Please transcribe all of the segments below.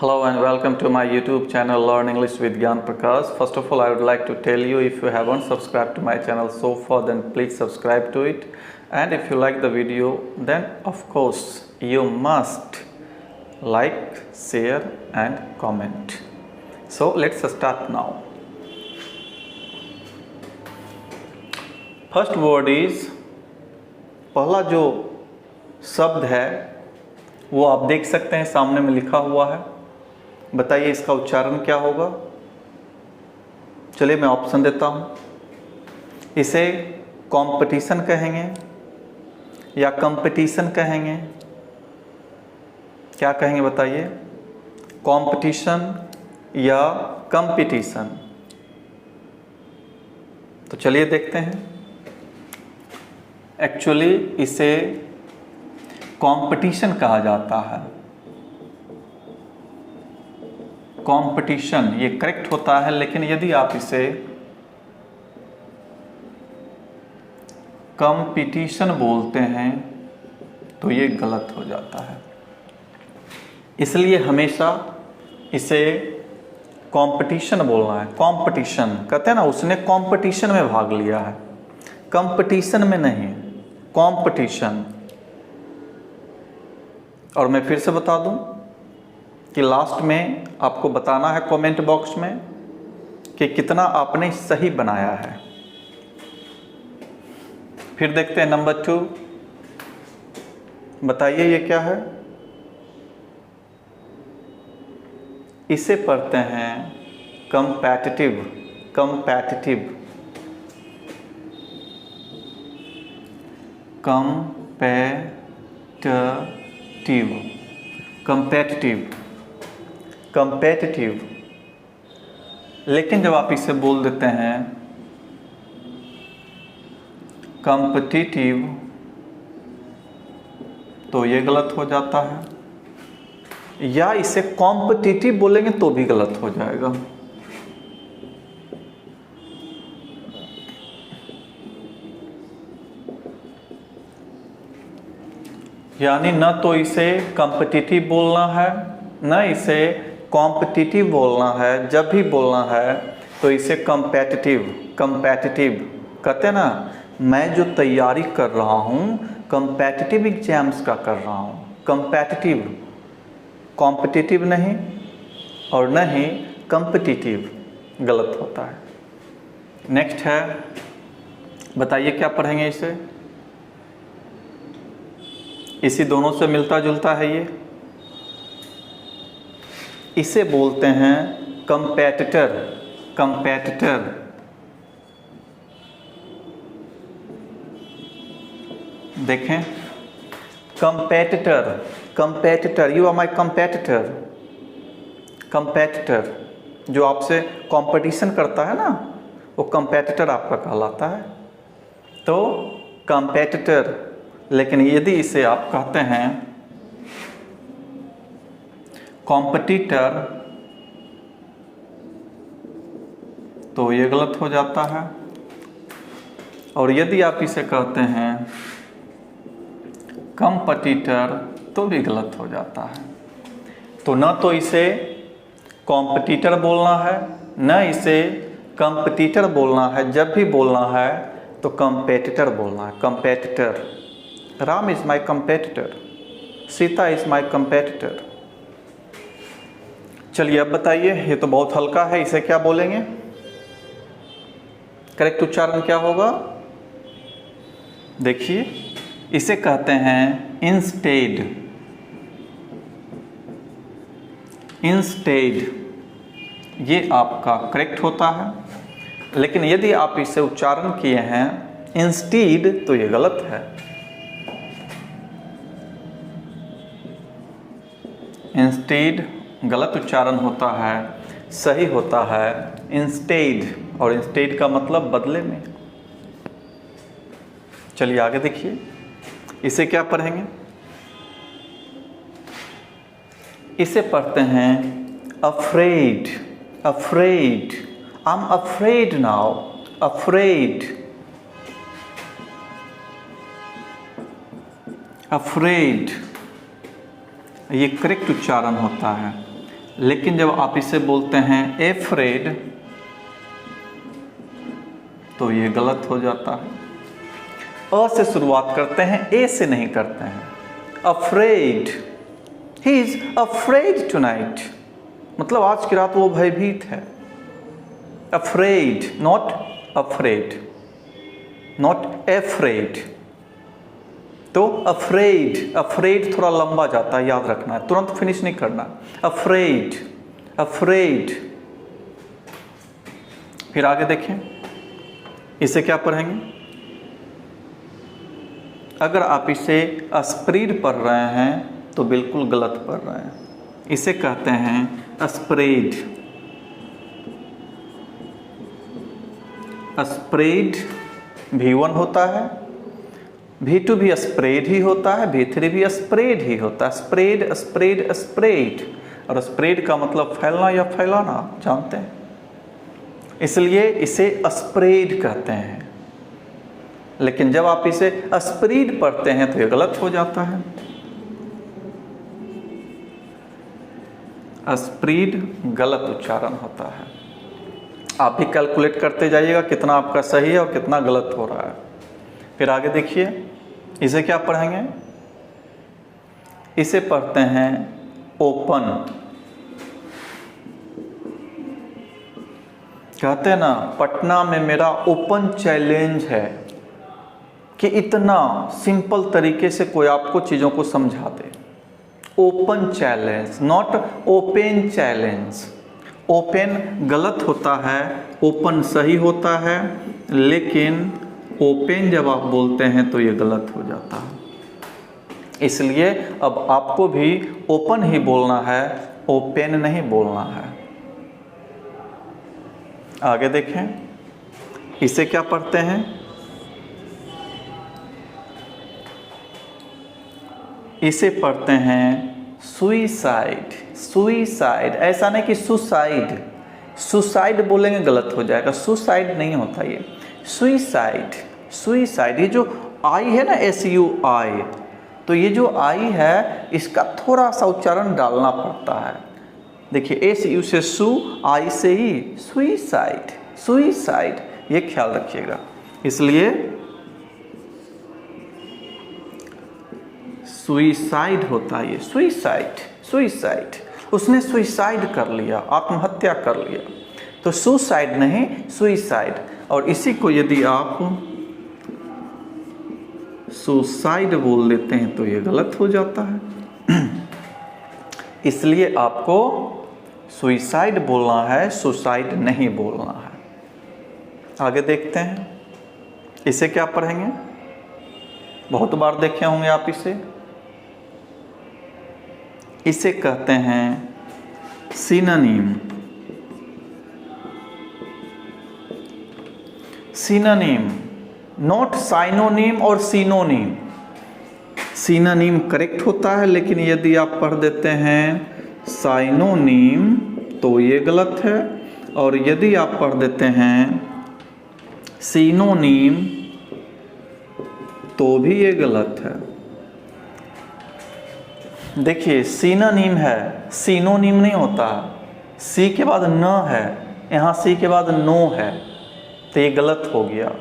Hello and welcome to my YouTube channel Learn English with Gyan Prakash. First of all, I would like to tell you, if you haven't subscribed to my channel so far, then please subscribe to it. And if you like the video, then of course you must like, share and comment. So let's start now. First word is, पहला जो शब्द है वो आप देख सकते हैं सामने में लिखा हुआ है। बताइए इसका उच्चारण क्या होगा। चलिए मैं ऑप्शन देता हूँ। इसे कंपटीशन कहेंगे या कंपटीशन कहेंगे, क्या कहेंगे बताइए? कंपटीशन या कंपटीशन? तो चलिए देखते हैं। एक्चुअली इसे कंपटीशन कहा जाता है। कंपटीशन ये करेक्ट होता है, लेकिन यदि आप इसे कंपटीशन बोलते हैं तो ये गलत हो जाता है। इसलिए हमेशा इसे कंपटीशन बोलना है। कंपटीशन कहते हैं ना, उसने कंपटीशन में भाग लिया है, कंपटीशन में नहीं, कंपटीशन। और मैं फिर से बता दूं कि लास्ट में आपको बताना है कमेंट बॉक्स में कि कितना आपने सही बनाया है। फिर देखते हैं नंबर 2। बताइए ये क्या है? इसे पढ़ते हैं competitive. Competitive, competitive, competitive, competitive. लेकिन जब आप इसे बोल देते हैं कॉम्पिटिटिव तो ये गलत हो जाता है, या इसे कॉम्पिटिटिव बोलेंगे तो भी गलत हो जाएगा। यानी न तो इसे कॉम्पिटिटिव बोलना है, न इसे कॉम्पिटिटिव बोलना है। जब भी बोलना है तो इसे कंपैटिटिव। कंपैटिटिव कहते हैं ना, मैं जो तैयारी कर रहा हूँ कंपैटिटिव एग्जाम्स का कर रहा हूँ। कंपैटिटिव, कॉम्पिटिटिव नहीं और न ही कंपटिटिव, गलत होता है। नेक्स्ट है, बताइए क्या पढ़ेंगे इसे? इसी दोनों से मिलता जुलता है ये। इसे बोलते हैं कंपैटिटर। कंपैटिटर, देखें, कंपैटिटर, कंपैटिटर, यू आर माय कंपैटिटर। कंपैटिटर जो आपसे कंपटीशन करता है ना, वो कंपैटिटर आपका कहलाता है। तो कंपैटिटर। लेकिन यदि इसे आप कहते हैं कॉम्पिटिटर तो ये गलत हो जाता है। और यदि आप इसे कहते हैं कॉम्पिटिटर तो भी गलत हो जाता है। तो न तो इसे कॉम्पिटिटर बोलना है, न इसे कॉम्पिटिटर बोलना है। जब भी बोलना है तो कंपेटिटर बोलना है। Competitor. Ram is my competitor, Sita is my competitor. चलिए अब बताइए, ये तो बहुत हल्का है, इसे क्या बोलेंगे? करेक्ट उच्चारण क्या होगा? देखिए, इसे कहते हैं इंस्टेड। इंस्टेड ये आपका करेक्ट होता है। लेकिन यदि आप इसे उच्चारण किए हैं इंस्टीड तो ये गलत है। इंस्टेड गलत उच्चारण होता है, सही होता है इंस्टेड। और इंस्टेड का मतलब बदले में। चलिए आगे देखिए, इसे क्या पढ़ेंगे? इसे पढ़ते हैं afraid. Afraid, I am afraid now. Afraid, afraid ये करेक्ट उच्चारण होता है। लेकिन जब आप इसे बोलते हैं एफ्रेड तो ये गलत हो जाता है। अ से शुरुआत करते हैं, ए से नहीं करते हैं। Afraid, he is afraid tonight, मतलब आज की रात वो भयभीत है। Afraid, not afraid, not afraid. तो अफ्रेड, अफ्रेड थोड़ा लंबा जाता है, याद रखना है, तुरंत फिनिश नहीं करना। Afraid, afraid. फिर आगे देखें, इसे क्या पढ़ेंगे? अगर आप इसे स्प्रेड पढ़ रहे हैं तो बिल्कुल गलत पढ़ रहे हैं। इसे कहते हैं स्प्रेड। स्प्रेड V1 होता है, V2 भी स्प्रेड ही होता है, V3 भी स्प्रेड ही होता है। Spread, spread, spread. और स्प्रेड का मतलब फैलना या फैलाना, जानते हैं, इसलिए इसे स्प्रेड कहते हैं। लेकिन जब आप इसे स्प्रेड पढ़ते हैं तो ये गलत हो जाता है। स्प्रेड गलत उच्चारण होता है। आप भी कैलकुलेट करते जाइएगा कितना आपका सही है और कितना गलत हो रहा है। फिर आगे देखिए, इसे क्या पढ़ेंगे? इसे पढ़ते हैं ओपन। कहते हैं ना, पटना में मेरा ओपन चैलेंज है, कि इतना सिंपल तरीके से कोई आपको चीज़ों को समझा दे। Open challenge, not open challenge. Open गलत होता है, ओपन सही होता है, लेकिन ओपन जब आप बोलते हैं तो ये गलत हो जाता है। इसलिए अब आपको भी ओपन ही बोलना है, ओपन नहीं बोलना है। आगे देखें, इसे क्या पढ़ते हैं? इसे पढ़ते हैं सुइसाइड। सुइसाइड, ऐसा नहीं कि सुसाइड, सुसाइड बोलेंगे गलत हो जाएगा, सुसाइड नहीं होता ये, सुइसाइड। सुइसाइड, ये जो आई है ना, SUI, तो ये जो आई है इसका थोड़ा सा उच्चारण डालना पड़ता है। देखिए, SU से सु, आई से ई, सुइसाइड, सुइसाइड, ये ख्याल रखिएगा। इसलिए सुइसाइड होता है ये, सुइसाइड, सुइसाइड। उसने सुइसाइड कर लिया, आत्महत्या कर लिया, तो सुसाइड नहीं, सुइसाइड। और इसी को यदि आप सुसाइड बोल देते हैं तो ये गलत हो जाता है। इसलिए आपको सुइसाइड बोलना है, सुसाइड नहीं बोलना है। आगे देखते हैं, इसे क्या पढ़ेंगे? बहुत बार देखे होंगे आप इसे। इसे कहते हैं सिनोनिम। सिनोनिम, नॉट साइनोनिम और सिनोनिम। सिनोनिम करेक्ट होता है, लेकिन यदि आप पढ़ देते हैं साइनोनिम तो ये गलत है, और यदि आप पढ़ देते हैं सिनोनिम तो भी ये गलत है। देखिए, सिनोनिम है, सिनोनिम नहीं होता। सी के बाद न है, यहाँ सी के बाद नो है, तो ये गलत हो गया।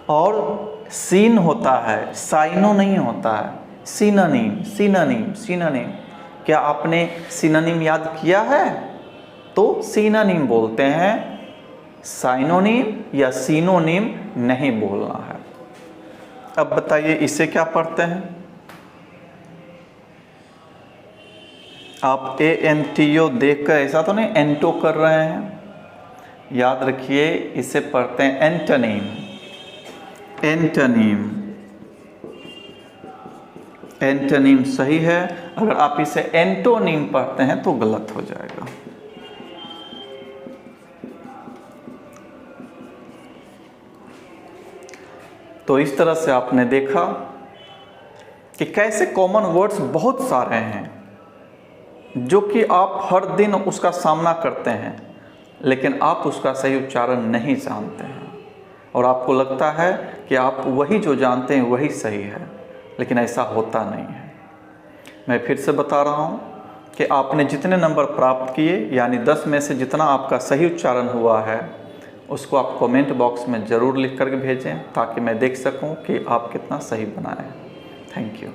और सीन होता है, साइनो नहीं होता है। Synonym, synonym, synonym. क्या आपने सिनोनिम याद किया है? तो सिनोनिम बोलते हैं, साइनोनिम या सिनोनिम नहीं बोलना है। अब बताइए, इसे क्या पढ़ते हैं? आप ANTO देखकर ऐसा तो नहीं एंटो कर रहे हैं? याद रखिए, इसे पढ़ते हैं एंटोनिम। एंटोनिम, एंटोनिम सही है। अगर आप इसे एंटोनिम पढ़ते हैं तो गलत हो जाएगा। तो इस तरह से आपने देखा कि कैसे कॉमन वर्ड्स बहुत सारे हैं जो कि आप हर दिन उसका सामना करते हैं, लेकिन आप उसका सही उच्चारण नहीं जानते हैं, और आपको लगता है कि आप वही जो जानते हैं वही सही है, लेकिन ऐसा होता नहीं है। मैं फिर से बता रहा हूँ, कि आपने जितने नंबर प्राप्त किए, यानी 10 में से जितना आपका सही उच्चारण हुआ है, उसको आप कमेंट बॉक्स में ज़रूर लिख करके भेजें, ताकि मैं देख सकूं कि आप कितना सही बनाए हैं। Thank you.